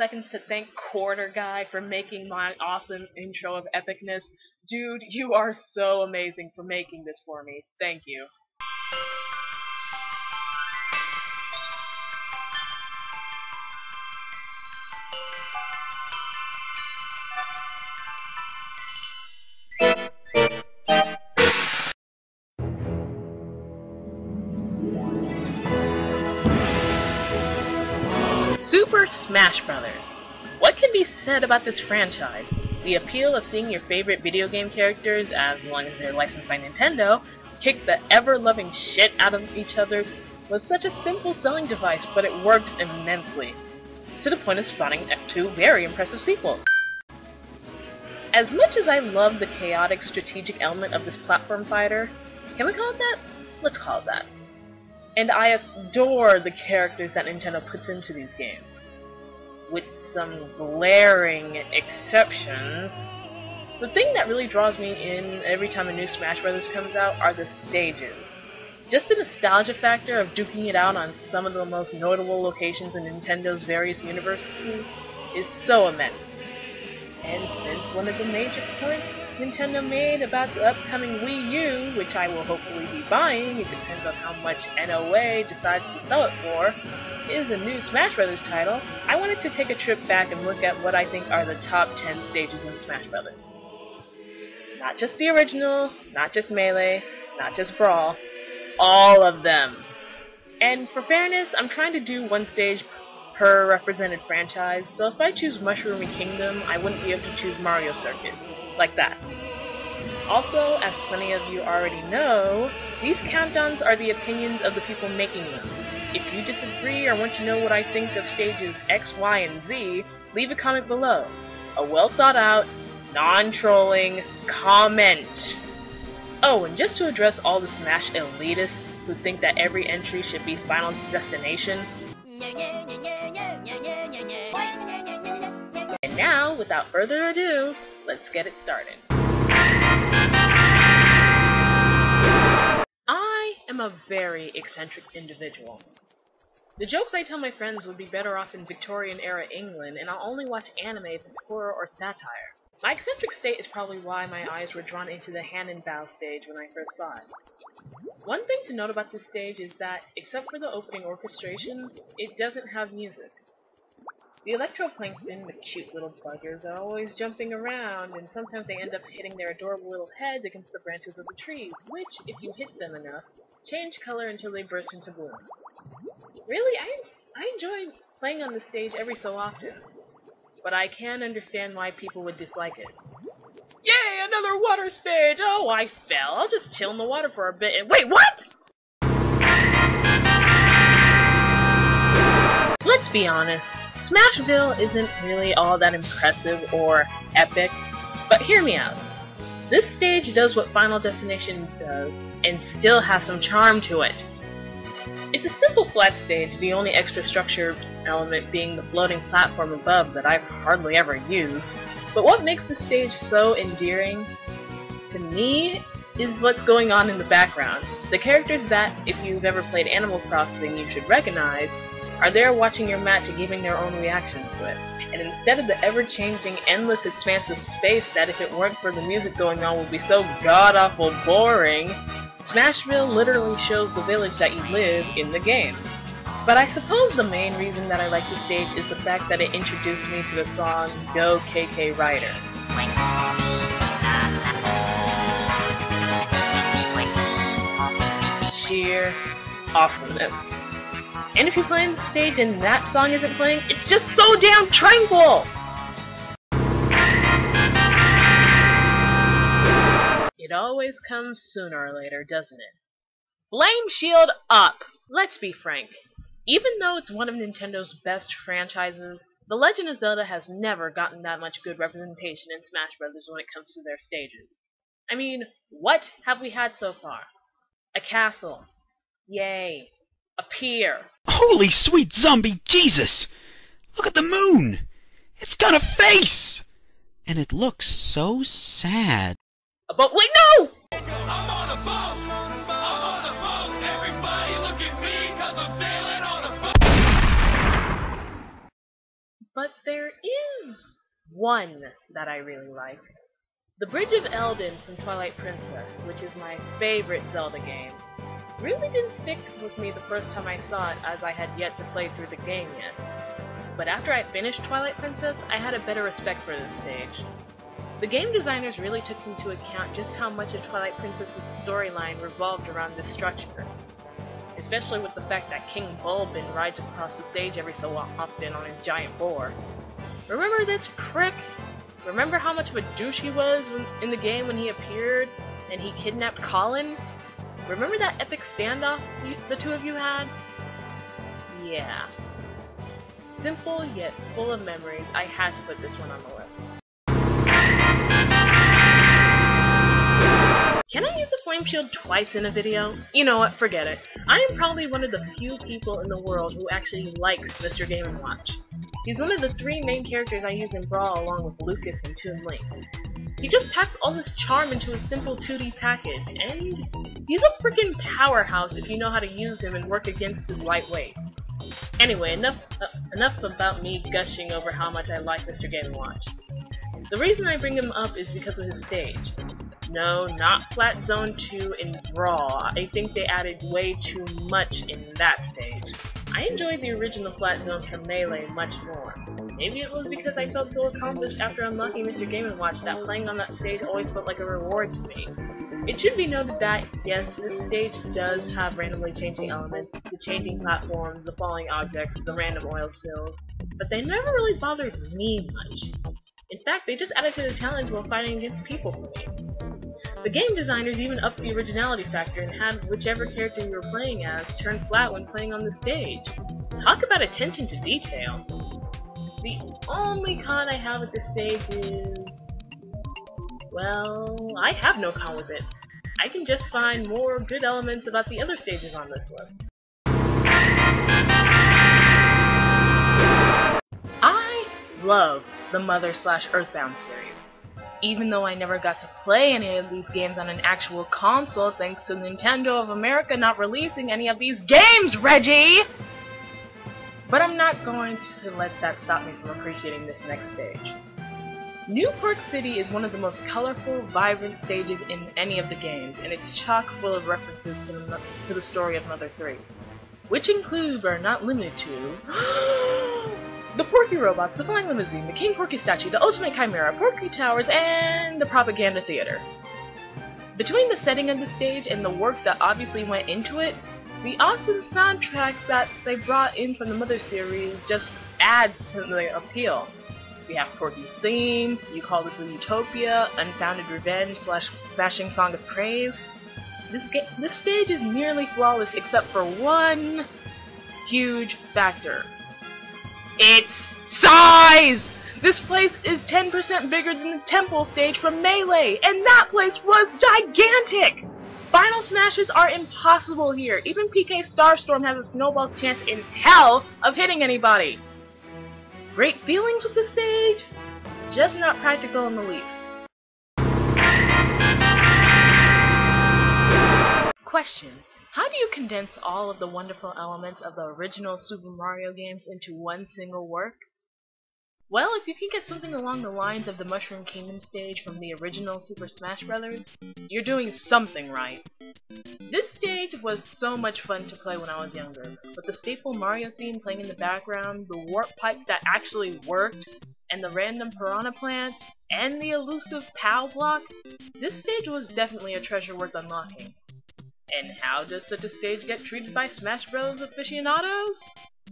seconds to thank Quartrguy for making my awesome intro of epicness. Dude, you are so amazing for making this for me. Thank you. Super Smash Bros. What can be said about this franchise? The appeal of seeing your favorite video game characters, as long as they're licensed by Nintendo, kick the ever-loving shit out of each other was such a simple selling device, but it worked immensely, to the point of spawning 2 very impressive sequels. As much as I love the chaotic strategic element of this platform fighter, can we call it that? Let's call it that. And I adore the characters that Nintendo puts into these games. With some glaring exceptions, the thing that really draws me in every time a new Smash Bros. Comes out are the stages. Just the nostalgia factor of duking it out on some of the most notable locations in Nintendo's various universes is so immense. And since one of the major points Nintendo made about the upcoming Wii U, which I will hopefully be buying, it depends on how much NOA decides to sell it for, is a new Smash Bros. Title, I wanted to take a trip back and look at what I think are the top 10 stages in Smash Bros. Not just the original, not just Melee, not just Brawl, all of them. And for fairness, I'm trying to do one stage per represented franchise, so if I choose Mushroomy Kingdom, I wouldn't be able to choose Mario Circuit. Like that. Also, as plenty of you already know, these countdowns are the opinions of the people making them. If you disagree or want to know what I think of stages X, Y, and Z, leave a comment below. A well thought out, non-trolling comment. Oh, and just to address all the Smash elitists who think that every entry should be Final Destination. And now, without further ado, let's get it started. I am a very eccentric individual. The jokes I tell my friends would be better off in Victorian-era England, and I'll only watch anime if it's horror or satire. My eccentric state is probably why my eyes were drawn into the hand and bow stage when I first saw it. One thing to note about this stage is that, except for the opening orchestration, it doesn't have music. The electroplankton, the cute little buggers, are always jumping around, and sometimes they end up hitting their adorable little heads against the branches of the trees, which, if you hit them enough, change color until they burst into bloom. Really, I enjoy playing on this stage every so often, but I can understand why people would dislike it. Yay, another water stage! Oh, I fell. I'll just chill in the water for a bit and— wait, what?! Let's be honest. Smashville isn't really all that impressive or epic, but hear me out. This stage does what Final Destination does, and still has some charm to it. It's a simple flat stage, the only extra structure element being the floating platform above that I've hardly ever used, but what makes the stage so endearing, to me, is what's going on in the background. The characters that, if you've ever played Animal Crossing, you should recognize, are there watching your match and giving their own reactions to it. And instead of the ever-changing, endless expanse of space that if it weren't for the music going on would be so god-awful boring, Smashville literally shows the village that you live in the game. But I suppose the main reason that I like this stage is the fact that it introduced me to the song Go KK Rider. Sheer awesomeness. And if you're playing the stage and that song isn't playing, it's just so damn tranquil! It always comes sooner or later, doesn't it? Blame Shield up! Let's be frank. Even though it's one of Nintendo's best franchises, The Legend of Zelda has never gotten that much good representation in Smash Bros. When it comes to their stages. I mean, what have we had so far? A castle. Yay. A pier. Holy sweet zombie Jesus! Look at the moon! It's got a face! And it looks so sad. But wait, no! I'm on a boat! I'm on a boat! Everybody look at me, cause I'm sailing on a boat! But there one that I really like. The Bridge of Eldin from Twilight Princess, which is my favorite Zelda game, really didn't stick with me the first time I saw it, as I had yet to play through the game yet. But after I finished Twilight Princess, I had a better respect for this stage. The game designers really took into account just how much of Twilight Princess's storyline revolved around this structure. Especially with the fact that King Bulbin rides across the stage every so often on his giant boar. Remember this prick? Remember how much of a douche he was in the game when he appeared and he kidnapped Colin? Remember that epic standoff the two of you had? Yeah. Simple yet full of memories, I had to put this one on the list. Can I use a flame shield twice in a video? You know what, forget it. I am probably one of the few people in the world who actually likes Mr. Game & Watch. He's one of the 3 main characters I use in Brawl along with Lucas and Toon Link. He just packs all this charm into a simple 2D package, and he's a freaking powerhouse if you know how to use him and work against his lightweight. Anyway, enough about me gushing over how much I like Mr. Game & Watch. The reason I bring him up is because of his stage. No, not Flat Zone 2 in Brawl. I think they added way too much in that stage. I enjoyed the original Flat Zone from Melee much more. Maybe it was because I felt so accomplished after unlocking Mr. Game & Watch that playing on that stage always felt like a reward to me. It should be noted that, yes, this stage does have randomly changing elements, the changing platforms, the falling objects, the random oil spills, but they never really bothered me much. In fact, they just added to the challenge while fighting against people for me. The game designers even upped the originality factor and had whichever character you were playing as turn flat when playing on the stage. Talk about attention to detail. The only con I have with this stage is... well, I have no con with it. I can just find more good elements about the other stages on this list. I love the Mother/Earthbound series. Even though I never got to play any of these games on an actual console thanks to Nintendo of America not releasing any of these games, Reggie! But I'm not going to let that stop me from appreciating this next stage. Newport City is one of the most colorful, vibrant stages in any of the games, and it's chock full of references to the story of Mother 3, which include, but are not limited to, the Porky Robots, the Flying Limousine, the King Porky statue, the Ultimate Chimera, Porky Towers, and the Propaganda Theater. Between the setting of the stage and the work that obviously went into it, the awesome soundtrack that they brought in from the Mother series just adds to the appeal. We have Porky's theme, You Call This a Utopia, Unfounded Revenge / Smashing Song of Praise. This stage is nearly flawless except for one huge factor. Its size! This place is 10% bigger than the temple stage from Melee, and that place was gigantic! Final smashes are impossible here. Even PK Starstorm has a snowball's chance in hell of hitting anybody. Great feelings with the stage, just not practical in the least. Question: how do you condense all of the wonderful elements of the original Super Mario games into one single work? Well, if you can get something along the lines of the Mushroom Kingdom stage from the original Super Smash Bros., you're doing something right. This stage was so much fun to play when I was younger, with the staple Mario theme playing in the background, the warp pipes that actually worked, and the random piranha plants, and the elusive POW block. This stage was definitely a treasure worth unlocking. And how does such a stage get treated by Smash Bros. Aficionados?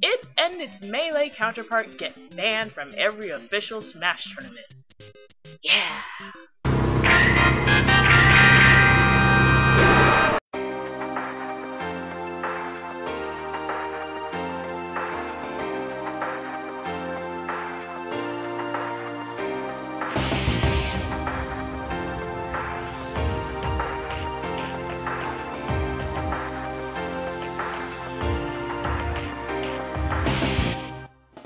It and its Melee counterpart get banned from every official Smash tournament. Yeah!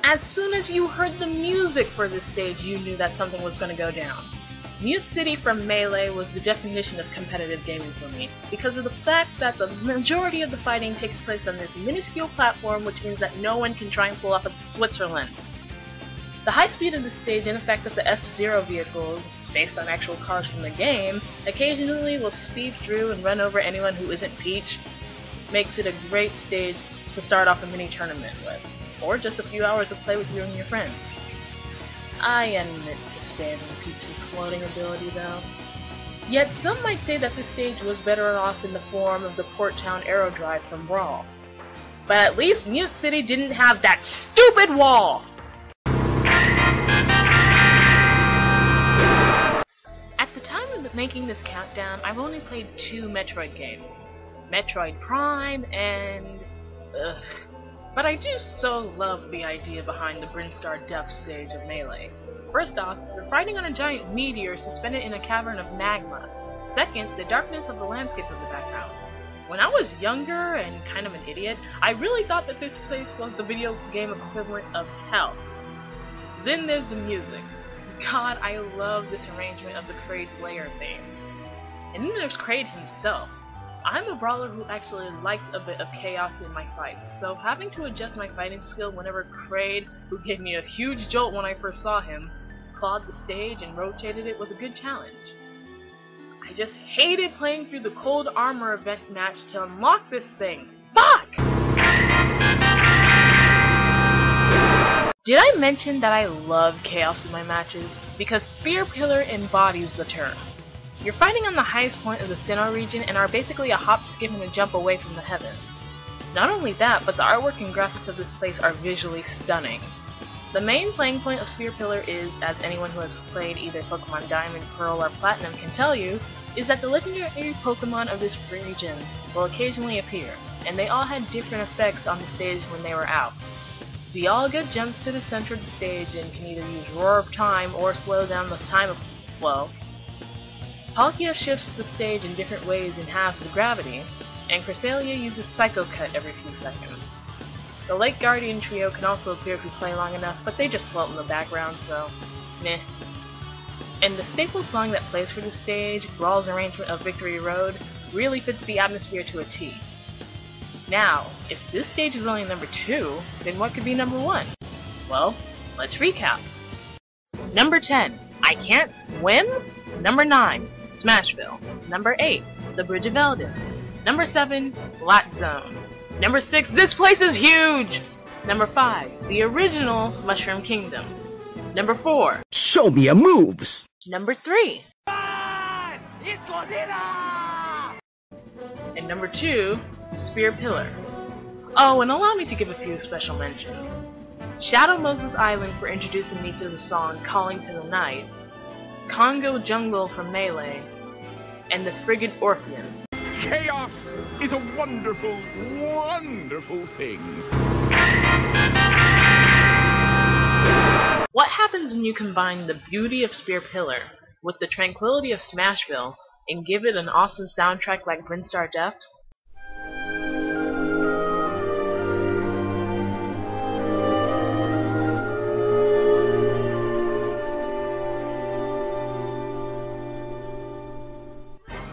As soon as you heard the music for this stage, you knew that something was going to go down. Mute City from Melee was the definition of competitive gaming for me, because of the fact that the majority of the fighting takes place on this minuscule platform, which means that no one can try and pull off a Switzerland. The high speed of the stage and the fact that the F-Zero vehicles, based on actual cars from the game, occasionally will speed through and run over anyone who isn't Peach, makes it a great stage to start off a mini tournament with, or just a few hours of play with you and your friends. I admit to spamming Peach's floating ability though. Yet some might say that this stage was better off in the form of the Port Town Arrow Drive from Brawl. But at least Mute City didn't have that stupid wall! At the time of making this countdown, I've only played 2 Metroid games. Metroid Prime and... But I do so love the idea behind the Brinstar Depth stage of Melee. First off, you're fighting on a giant meteor suspended in a cavern of magma. Second, the darkness of the landscape of the background. When I was younger and kind of an idiot, I really thought that this place was the video game equivalent of hell. Then there's the music. God, I love this arrangement of the Kraid Slayer theme. And then there's Kraid himself. I'm a brawler who actually likes a bit of chaos in my fights, so having to adjust my fighting skill whenever Kraid, who gave me a huge jolt when I first saw him, clawed the stage and rotated it was a good challenge. I just hated playing through the Cold Armor event match to unlock this thing. Fuck! Did I mention that I love chaos in my matches? Because Spear Pillar embodies the term. You're fighting on the highest point of the Sinnoh region and are basically a hop, skip, and a jump away from the heavens. Not only that, but the artwork and graphics of this place are visually stunning. The main playing point of Spear Pillar is, as anyone who has played either Pokemon Diamond, Pearl, or Platinum can tell you, is that the legendary Pokemon of this region will occasionally appear, and they all had different effects on the stage when they were out. Dialga jumps to the center of the stage and can either use Roar of Time or slow down the time of flow. Palkia shifts the stage in different ways and halves the gravity, and Cresselia uses Psycho Cut every few seconds. The Lake Guardian trio can also appear if you play long enough, but they just float in the background, so meh. And the staple song that plays for the stage, Brawl's arrangement of Victory Road, really fits the atmosphere to a T. Now, if this stage is only number 2, then what could be number 1? Well, let's recap. Number 10, I Can't Swim? Number 9, Smashville. Number 8, The Bridge of Eldin. Number 7, Lot Zone. Number 6, this place is huge! Number 5, the original Mushroom Kingdom. Number 4, show me your moves! Number 3, It's Godzilla! and number 2, Spear Pillar. Oh, and allow me to give a few special mentions. Shadow Moses Island for introducing me to the song Calling to the Night, Congo Jungle from Melee, and the Frigid Orpheum. Chaos is a wonderful, wonderful thing. What happens when you combine the beauty of Spear Pillar with the tranquility of Smashville and give it an awesome soundtrack like Brinstar Depths?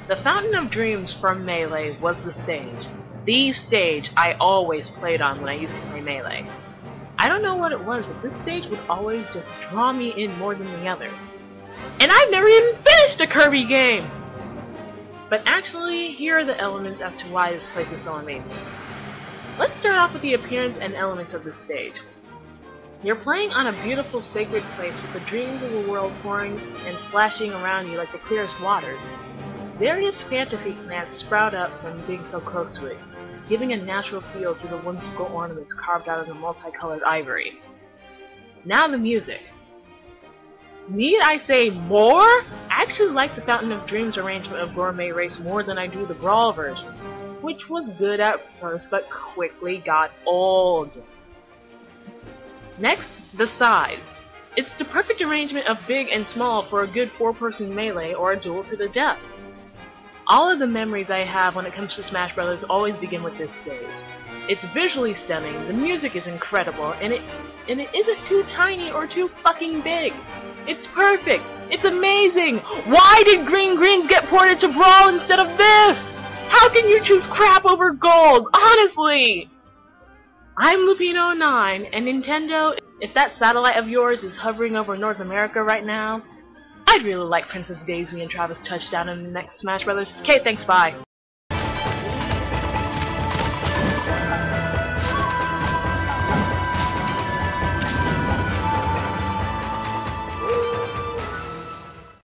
The Fountain of Dreams from Melee was the stage I always played on when I used to play Melee. I don't know what it was, but this stage would always just draw me in more than the others. And I've never even finished a Kirby game! But actually, here are the elements as to why this place is so amazing. Let's start off with the appearance and elements of this stage. You're playing on a beautiful sacred place with the dreams of the world pouring and splashing around you like the clearest waters. Various fantasy plants sprout up from being so close to it, giving a natural feel to the whimsical ornaments carved out of the multicolored ivory. Now the music. Need I say more? I actually like the Fountain of Dreams arrangement of Gourmet Race more than I do the Brawl version, which was good at first but quickly got old. Next, the size. It's the perfect arrangement of big and small for a good 4-person melee or a duel to the death. All of the memories I have when it comes to Smash Bros. Always begin with this stage. It's visually stunning, the music is incredible, and it isn't too tiny or too fucking big. It's perfect! It's amazing! Why did Green Greens get ported to Brawl instead of this? How can you choose crap over gold? Honestly! I'm Lupino9, and Nintendo, if that satellite of yours is hovering over North America right now, I'd really like Princess Daisy and Travis Touchdown in the next Smash Brothers. Okay, thanks, bye.